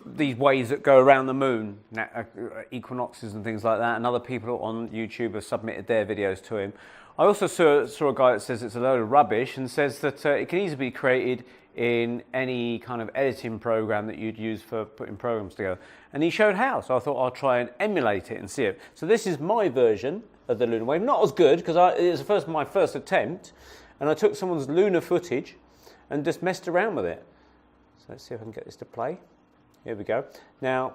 these waves that go around the moon, equinoxes and things like that, and other people on YouTube have submitted their videos to him. I also saw a guy that says it's a load of rubbish and says that it can easily be created in any kind of editing program that you'd use for putting programs together. And he showed how, so I thought I'll try and emulate it and see it. So this is my version of the lunar wave. Not as good, because it was my first attempt, and I took someone's lunar footage and just messed around with it. So let's see if I can get this to play. Here we go. Now,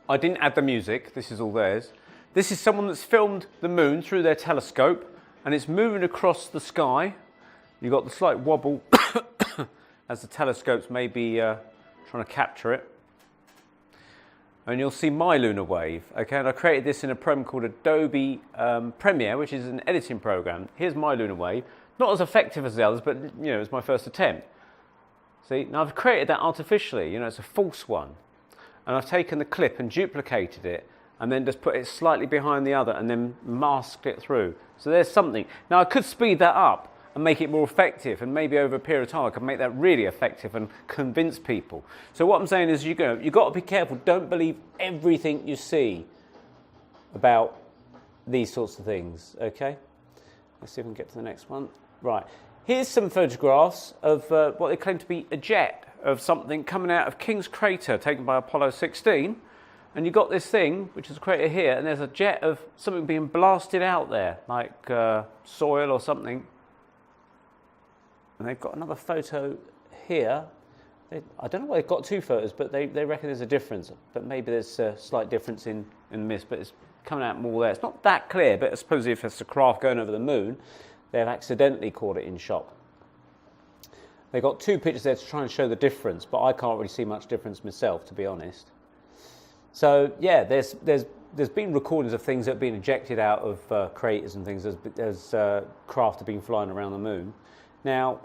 I didn't add the music, this is all theirs. This is someone that's filmed the moon through their telescope, and it's moving across the sky. You've got the slight wobble as the telescopes may be trying to capture it. And you'll see my lunar wave. Okay, and I created this in a program called Adobe Premiere, which is an editing program. Here's my lunar wave. Not as effective as the others, but you know, it's my first attempt. See, now I've created that artificially, you know, it's a false one. And I've taken the clip and duplicated it, and then just put it slightly behind the other, and then masked it through. So there's something. Now I could speed that up and make it more effective, and maybe over a period of time I could make that really effective and convince people. So what I'm saying is, you've got to be careful. Don't believe everything you see about these sorts of things, okay? Let's see if we can get to the next one. Right, here's some photographs of what they claim to be a jet of something coming out of King's Crater, taken by Apollo 16. And you've got this thing, which is a crater here, and there's a jet of something being blasted out there, like soil or something. And they've got another photo here. I don't know why they've got two photos, but they reckon there's a difference. But maybe there's a slight difference in the mist, but it's coming out more there. It's not that clear, but I suppose if it's a craft going over the moon, they've accidentally caught it in shot. They've got two pictures there to try and show the difference, but I can't really see much difference myself, to be honest. So yeah, there's been recordings of things that have been ejected out of craters and things as craft have been flying around the moon. Now,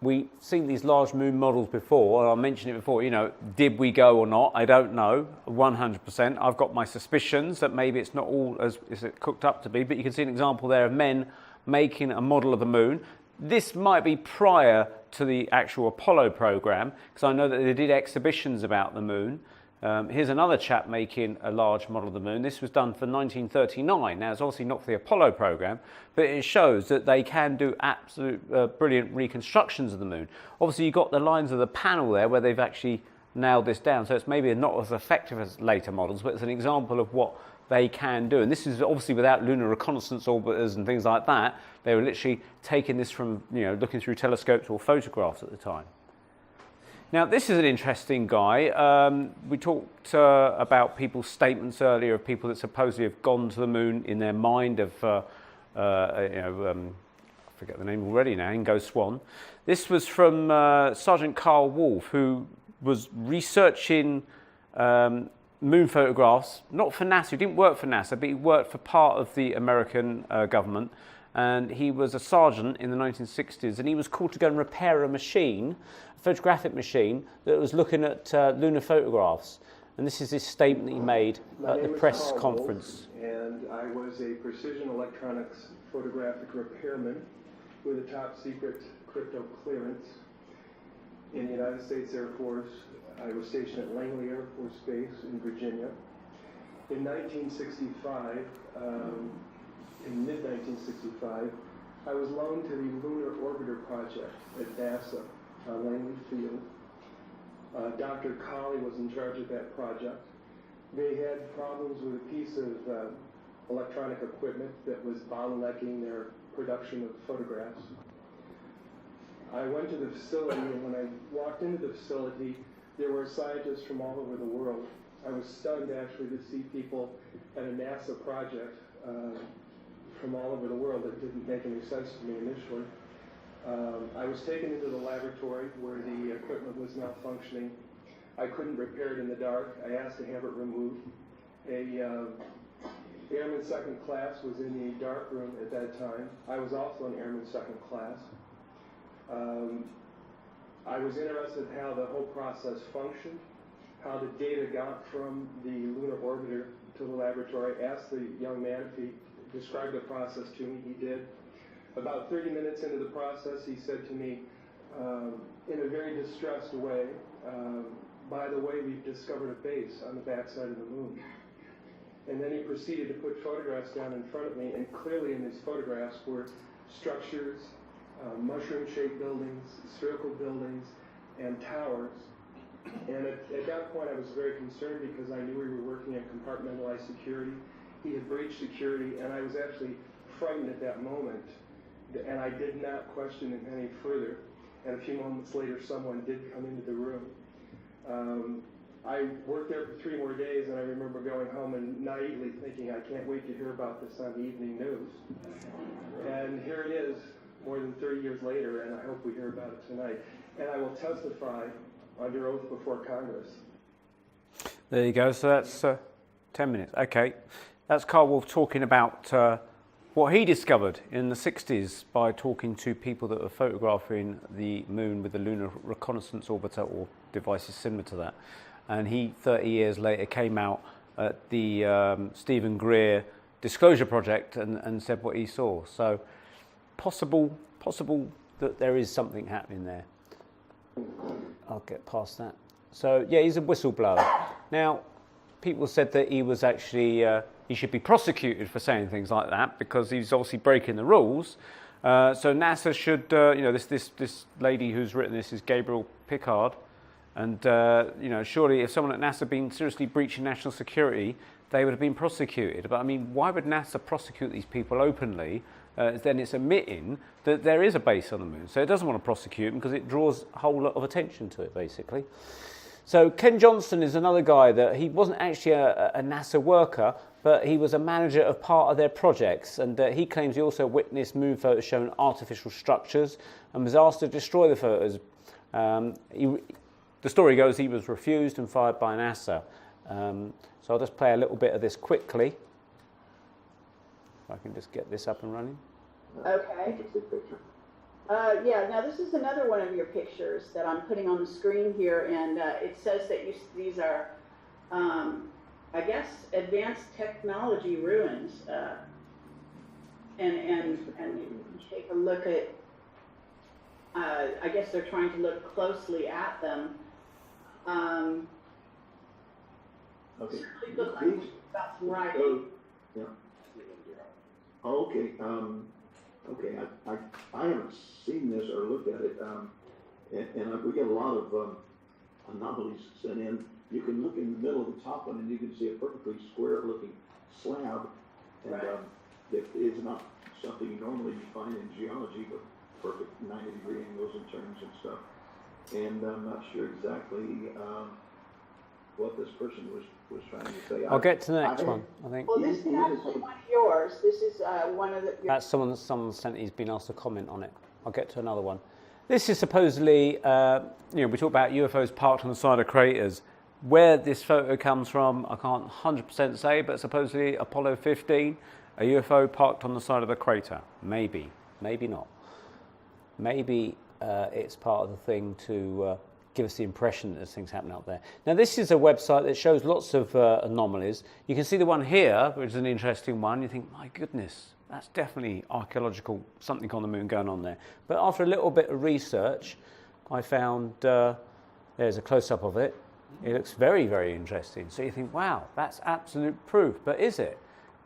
we've seen these large moon models before, and I mentioned it before, you know, did we go or not? I don't know, 100%. I've got my suspicions that maybe it's not all as it cooked up to be, but you can see an example there of men making a model of the moon. This might be prior to the actual Apollo program, because I know that they did exhibitions about the moon. Here's another chap making a large model of the moon. This was done for 1939. Now, it's obviously not for the Apollo program, but it shows that they can do absolute brilliant reconstructions of the moon. Obviously, you've got the lines of the panel there where they've actually nailed this down, so it's maybe not as effective as later models, but it's an example of what they can do. And this is obviously without lunar reconnaissance orbiters and things like that. They were literally taking this from, you know, looking through telescopes or photographs at the time. Now, this is an interesting guy. We talked about people's statements earlier of people that supposedly have gone to the moon in their mind of, I forget the name already now, Ingo Swann. This was from Sergeant Carl Wolf, who was researching moon photographs, not for NASA, he didn't work for NASA, but he worked for part of the American government. And he was a sergeant in the 1960s, and he was called to go and repair a machine, a photographic machine, that was looking at lunar photographs. And this is his statement that he made at the press conference. And I was a precision electronics photographic repairman with a top secret crypto clearance in the United States Air Force. I was stationed at Langley Air Force Base in Virginia. In 1965, in mid-1965, I was loaned to the Lunar Orbiter project at NASA, Langley Field. Dr. Colley was in charge of that project. They had problems with a piece of electronic equipment that was bottlenecking their production of photographs. I went to the facility, and when I walked into the facility, there were scientists from all over the world. I was stunned, actually, to see people at a NASA project from all over the world. It didn't make any sense to me initially. I was taken into the laboratory where the equipment was malfunctioning. I couldn't repair it in the dark. I asked to have it removed. Airman second class was in the dark room at that time. I was also an airman second class. I was interested in how the whole process functioned, how the data got from the lunar orbiter to the laboratory. I asked the young man if he described the process to me. He did. About 30 minutes into the process, he said to me, in a very distressed way, by the way, we've discovered a base on the backside of the moon. And then he proceeded to put photographs down in front of me, and clearly in these photographs were structures, mushroom-shaped buildings, spherical buildings, and towers. And at that point, I was very concerned because I knew we were working on compartmentalized security. He had breached security, and I was actually frightened at that moment. And I did not question him any further. And a few moments later, someone did come into the room. I worked there for 3 more days, and I remember going home and naively thinking, I can't wait to hear about this on the evening news. And here it is, more than 30 years later, and I hope we hear about it tonight. And I will testify under oath before Congress. There you go. So that's 10 minutes. Okay. That's Carl Wolf talking about what he discovered in the 60s by talking to people that were photographing the moon with the Lunar Reconnaissance Orbiter or devices similar to that. And he, 30 years later, came out at the Stephen Greer Disclosure Project and said what he saw. So possible that there is something happening there. I'll get past that. So yeah, he's a whistleblower. Now, people said that he was actually he should be prosecuted for saying things like that because he's obviously breaking the rules. So NASA should, you know, this lady who's written this is Gabriel Pickard, and you know, surely if someone at NASA had been seriously breaching national security, they would have been prosecuted. But I mean, why would NASA prosecute these people openly? Then it's admitting that there is a base on the moon. So it doesn't want to prosecute them because it draws a whole lot of attention to it, basically. So Ken Johnston is another guy that he wasn't actually a NASA worker, but he was a manager of part of their projects. And he claims he also witnessed moon photos showing artificial structures and was asked to destroy the photos. The story goes he was refused and fired by NASA. So I'll just play a little bit of this quickly. If I can just get this up and running. Okay. Yeah, now this is another one of your pictures that I'm putting on the screen here, and it says that these are, I guess, advanced technology ruins. And take a look at, I guess they're trying to look closely at them. Okay. Certainly look like about some writing. Yeah. Oh, okay. Okay. I haven't seen this or looked at it, and we get a lot of anomalies sent in. You can look in the middle of the top one, and you can see a perfectly square-looking slab, and it is not something you normally find in geology, but perfect 90-degree angles and turns and stuff. And I'm not sure exactly what this person was trying to say. I'll get to the next one, I think. Well, this is actually one of yours. This is one of the... That's someone sent. He's been asked to comment on it. I'll get to another one. This is supposedly, you know, we talk about UFOs parked on the side of craters. Where this photo comes from, I can't 100% say, but supposedly Apollo 15, a UFO parked on the side of the crater. Maybe, maybe not. Maybe it's part of the thing to give us the impression that there's things happening out there. Now, this is a website that shows lots of anomalies. You can see the one here, which is an interesting one. You think, my goodness, that's definitely archaeological, something on the moon going on there. But after a little bit of research, I found there's a close-up of it. It looks very, very interesting. So you think, wow, that's absolute proof. But is it?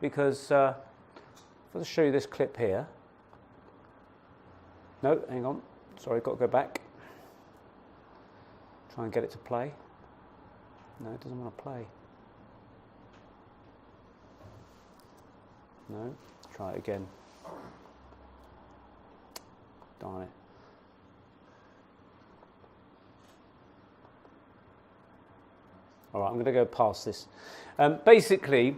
Because I'll just show you this clip here. No, hang on. Sorry, got to go back. Try and get it to play. No, it doesn't want to play. No, try it again. Darn it. All right, I'm going to go past this. Basically,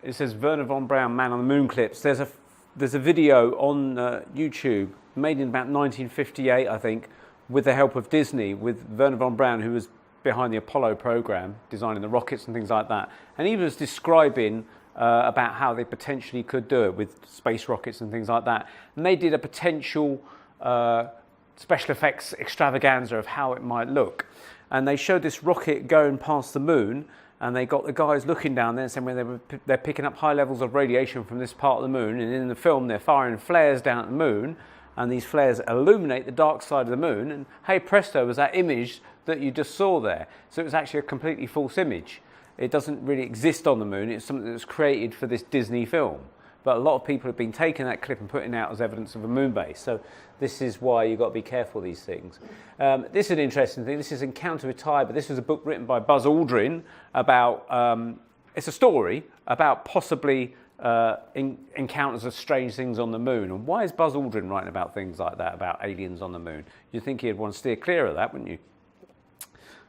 it says Werner von Braun, Man on the Moon clips. There's a video on YouTube made in about 1958, I think, with the help of Disney, with Werner von Braun, who was behind the Apollo program, designing the rockets and things like that. And he was describing about how they potentially could do it with space rockets and things like that. And they did a potential special effects extravaganza of how it might look. And they showed this rocket going past the moon, and they got the guys looking down there and saying they're picking up high levels of radiation from this part of the moon. And in the film, they're firing flares down at the moon, and these flares illuminate the dark side of the moon. And hey presto, as that image that you just saw there. So it was actually a completely false image. It doesn't really exist on the moon. It's something that was created for this Disney film. But a lot of people have been taking that clip and putting it out as evidence of a moon base. So this is why you've got to be careful of these things. This is an interesting thing. This is Encounter with Tide, but this was a book written by Buzz Aldrin about, it's a story about possibly encounters of strange things on the moon. And why is Buzz Aldrin writing about things like that, about aliens on the moon? You'd think he'd want to steer clear of that, wouldn't you?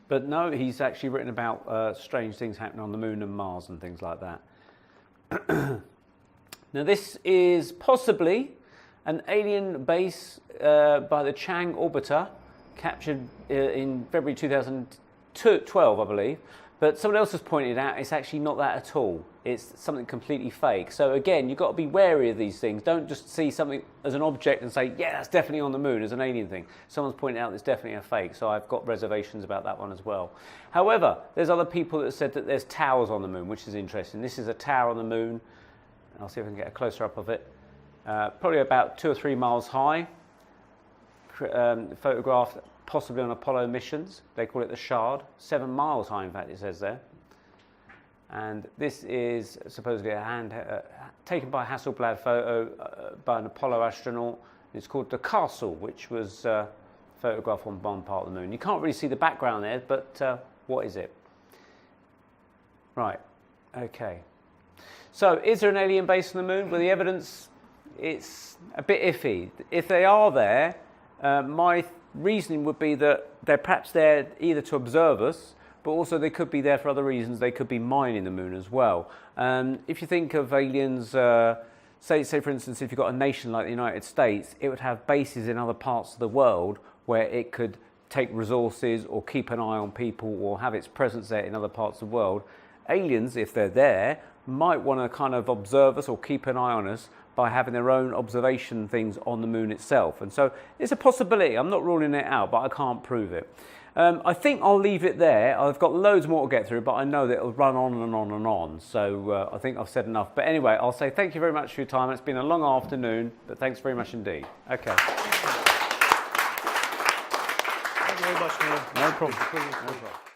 But no, he's actually written about strange things happening on the moon and Mars and things like that. Now this is possibly an alien base by the Chang orbiter, captured in February 2012, I believe. But someone else has pointed out it's actually not that at all. It's something completely fake. So again, you've got to be wary of these things. Don't just see something as an object and say, yeah, that's definitely on the moon as an alien thing. Someone's pointed out it's definitely a fake, so I've got reservations about that one as well. However, there's other people that have said that there's towers on the moon, which is interesting. This is a tower on the moon. I'll see if I can get a closer up of it. Probably about 2 or 3 miles high. Photographed possibly on Apollo missions. They call it the Shard. 7 miles high, in fact, it says there. And this is supposedly a taken by a Hasselblad photo by an Apollo astronaut. It's called the Castle, which was photographed on one part of the moon. You can't really see the background there, but what is it? Right, okay. So, is there an alien base on the moon? Well, the evidence, it's a bit iffy. If they are there, my reasoning would be that they're perhaps there either to observe us, but also they could be there for other reasons. They could be mining the moon as well. If you think of aliens, say for instance, if you've got a nation like the United States, it would have bases in other parts of the world where it could take resources or keep an eye on people or have its presence there in other parts of the world. Aliens, if they're there, might want to kind of observe us or keep an eye on us by having their own observation things on the moon itself. And so it's a possibility. I'm not ruling it out, but I can't prove it. I think I'll leave it there. I've got loads more to get through, but I know that it'll run on and on and on. So I think I've said enough. But anyway, I'll say thank you very much for your time. It's been a long afternoon, but thanks very much indeed. Okay. Thank you very much, Neil. No problem. No problem.